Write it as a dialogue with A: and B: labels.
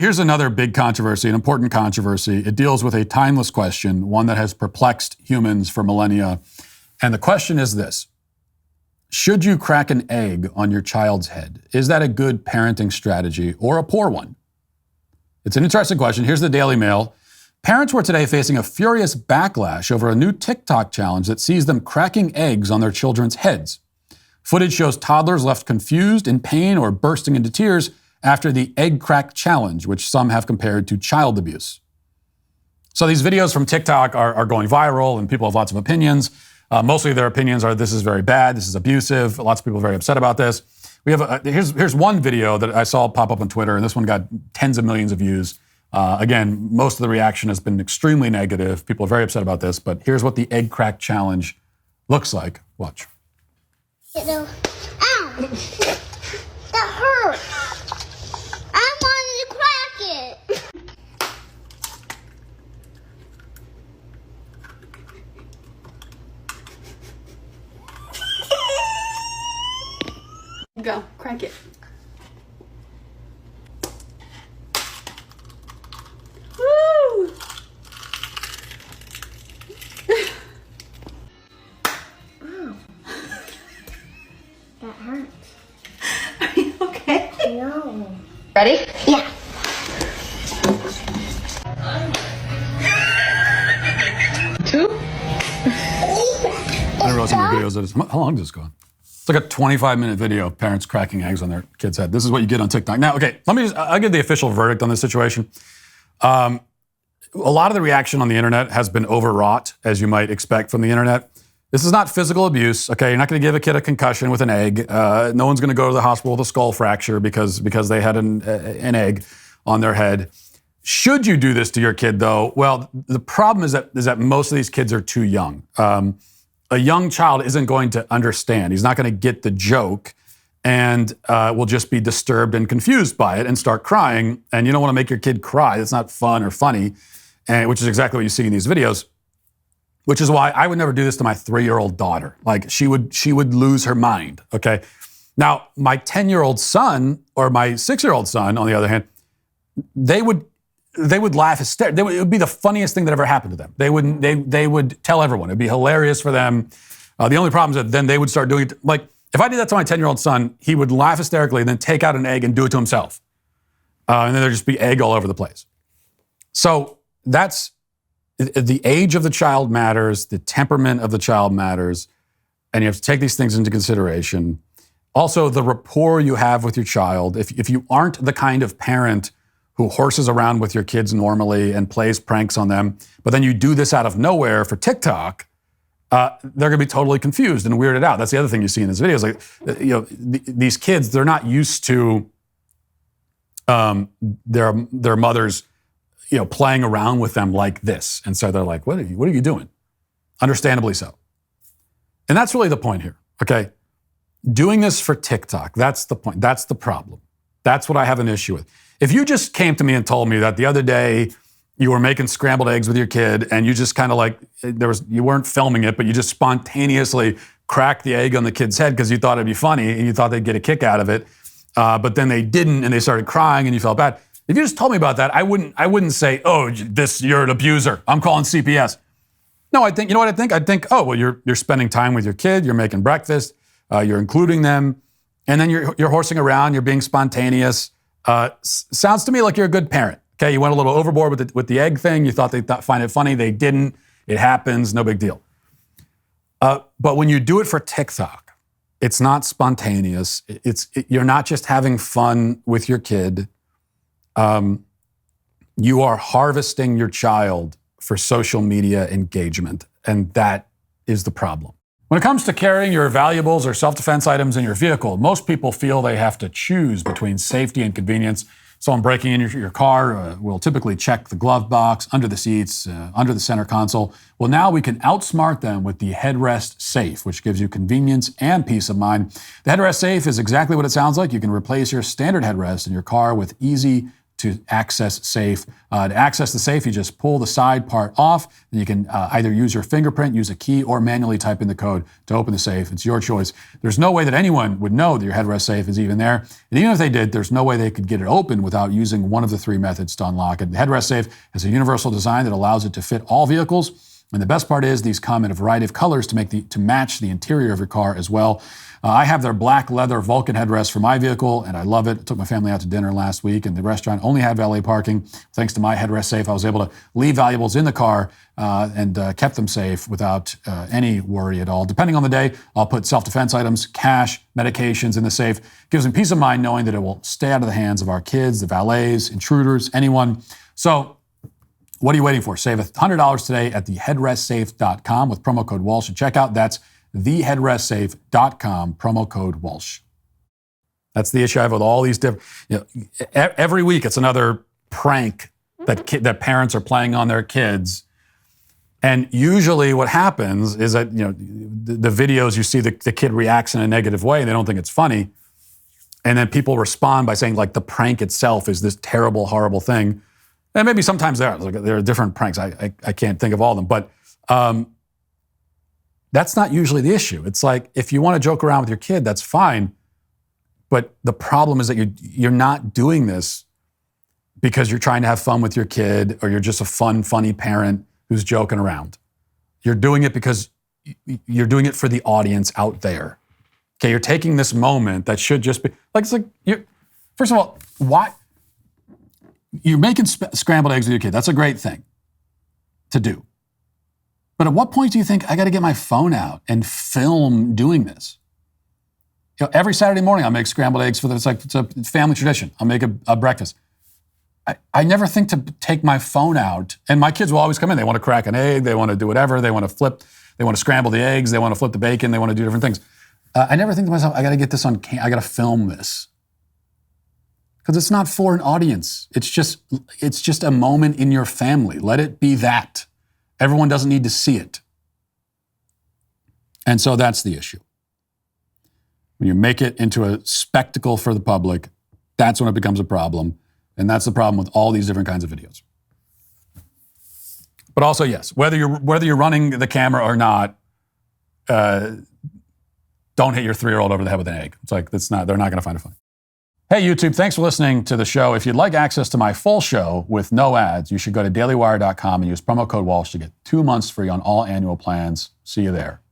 A: Here's another big controversy, an important controversy. It deals with a timeless question, one that has perplexed humans for millennia. And the question is this: should you crack an egg on your child's head? Is that a good parenting strategy or a poor one? It's an interesting question. Here's the Daily Mail. Parents were today facing a furious backlash over a new TikTok challenge that sees them cracking eggs on their children's heads. Footage shows toddlers left confused, in pain, or bursting into tears after the egg crack challenge, which some have compared to child abuse. So these videos from TikTok are going viral, and people have lots of opinions. Mostly their opinions are, this is very bad, this is abusive. Lots of people are very upset about this. We have here's one video that I saw pop up on Twitter, and this one got tens of millions of views. Again, most of the reaction has been extremely negative. People are very upset about this, but here's what the egg crack challenge looks like. Watch.
B: Ow! That hurt! I wanted to crack it!
C: Go, crack it. Woo!
B: Ow. That hurts.
C: Are you okay?
B: No.
C: Ready?
B: Yeah.
C: Two?
A: I didn't realize how many videos it is. How long does this go on? It's like a 25-minute video of parents cracking eggs on their kid's head. This is what you get on TikTok. Now, okay, I'll give the official verdict on this situation. A lot of the reaction on the internet has been overwrought, as you might expect from the internet. This is not physical abuse, okay? You're not going to give a kid a concussion with an egg. No one's going to go to the hospital with a skull fracture because they had an egg on their head. Should you do this to your kid, though? Well, the problem is that most of these kids are too young. A young child isn't going to understand. He's not going to get the joke and will just be disturbed and confused by it and start crying. And you don't want to make your kid cry. That's not fun or funny, which is exactly what you see in these videos. Which is why I would never do this to my 3-year-old daughter. Like she would lose her mind, okay? Now, my 10-year-old son or my 6-year-old son, on the other hand, they would laugh hysterically. It would be the funniest thing that ever happened to them. They would tell everyone. It'd be hilarious for them. The only problem is that then they would start doing it. Like if I did that to my 10-year-old son, he would laugh hysterically and then take out an egg and do it to himself. And then there'd just be egg all over the place. So that's the age of the child matters, the temperament of the child matters, and you have to take these things into consideration. Also, the rapport you have with your child. If you aren't the kind of parent who horses around with your kids normally and plays pranks on them, but then you do this out of nowhere for TikTok, they're going to be totally confused and weirded out. That's the other thing you see in these videos. Like, these kids, they're not used to their mothers, playing around with them like this. And so they're like, what are you doing? Understandably so. And that's really the point here, okay? Doing this for TikTok, that's the point. That's the problem. That's what I have an issue with. If you just came to me and told me that the other day you were making scrambled eggs with your kid and you just kind of like, you weren't filming it, but you just spontaneously cracked the egg on the kid's head because you thought it'd be funny and you thought they'd get a kick out of it, but then they didn't and they started crying and you felt bad. If you just told me about that, I wouldn't say, oh, you're an abuser. I'm calling CPS. No, you know what I think? I'd think, oh, well, you're spending time with your kid, you're making breakfast, you're including them, and then you're horsing around, you're being spontaneous. Sounds to me like you're a good parent. Okay, you went a little overboard with the egg thing. You thought they'd find it funny. They didn't. It happens. No big deal. But when you do it for TikTok, it's not spontaneous. You're not just having fun with your kid. You are harvesting your child for social media engagement, and that is the problem. When it comes to carrying your valuables or self-defense items in your vehicle, most people feel they have to choose between safety and convenience. Someone breaking in your car will typically check the glove box, under the seats, under the center console. Well, now we can outsmart them with the Headrest Safe, which gives you convenience and peace of mind. The Headrest Safe is exactly what it sounds like. You can replace your standard headrest in your car with easy to access safe. To access the safe, you just pull the side part off, and you can either use your fingerprint, use a key, or manually type in the code to open the safe. It's your choice. There's no way that anyone would know that your headrest safe is even there. And even if they did, there's no way they could get it open without using one of the 3 methods to unlock it. The headrest safe has a universal design that allows it to fit all vehicles. And the best part is these come in a variety of colors to match the interior of your car as well. I have their black leather Vulcan headrest for my vehicle, and I love it. I took my family out to dinner last week, and the restaurant only had valet parking. Thanks to my headrest safe, I was able to leave valuables in the car and kept them safe without any worry at all. Depending on the day, I'll put self-defense items, cash, medications in the safe. Gives them peace of mind knowing that it will stay out of the hands of our kids, the valets, intruders, anyone. So what are you waiting for? Save $100 today at theheadrestsafe.com with promo code Walsh at checkout. That's theheadrestsafe.com, promo code Walsh. That's the issue I have with all these different, every week it's another prank that parents are playing on their kids. And usually what happens is that, the videos you see the kid reacts in a negative way and they don't think it's funny. And then people respond by saying like the prank itself is this terrible, horrible thing. And maybe sometimes there are different pranks. I can't think of all of them, but that's not usually the issue. It's like, if you want to joke around with your kid, that's fine. But the problem is that you're not doing this because you're trying to have fun with your kid or you're just a funny parent who's joking around. You're doing it because you're doing it for the audience out there. Okay, you're taking this moment that should just be, first of all, why? You're making scrambled eggs with your kid. That's a great thing to do. But at what point do you think I got to get my phone out and film doing this? Every Saturday morning I'll make scrambled eggs it's a family tradition. I'll make a breakfast. I never think to take my phone out, and my kids will always come in. They want to crack an egg. They want to do whatever. They want to flip. They want to scramble the eggs. They want to flip the bacon. They want to do different things. I never think to myself, I got to get this on I got to film this. Because it's not for an audience. It's just a moment in your family. Let it be that. Everyone doesn't need to see it. And so that's the issue. When you make it into a spectacle for the public, that's when it becomes a problem. And that's the problem with all these different kinds of videos. But also, yes, whether you're running the camera or not, don't hit your 3-year-old over the head with an egg. It's like, they're not going to find it funny. Hey, YouTube, thanks for listening to the show. If you'd like access to my full show with no ads, you should go to dailywire.com and use promo code Walsh to get 2 months free on all annual plans. See you there.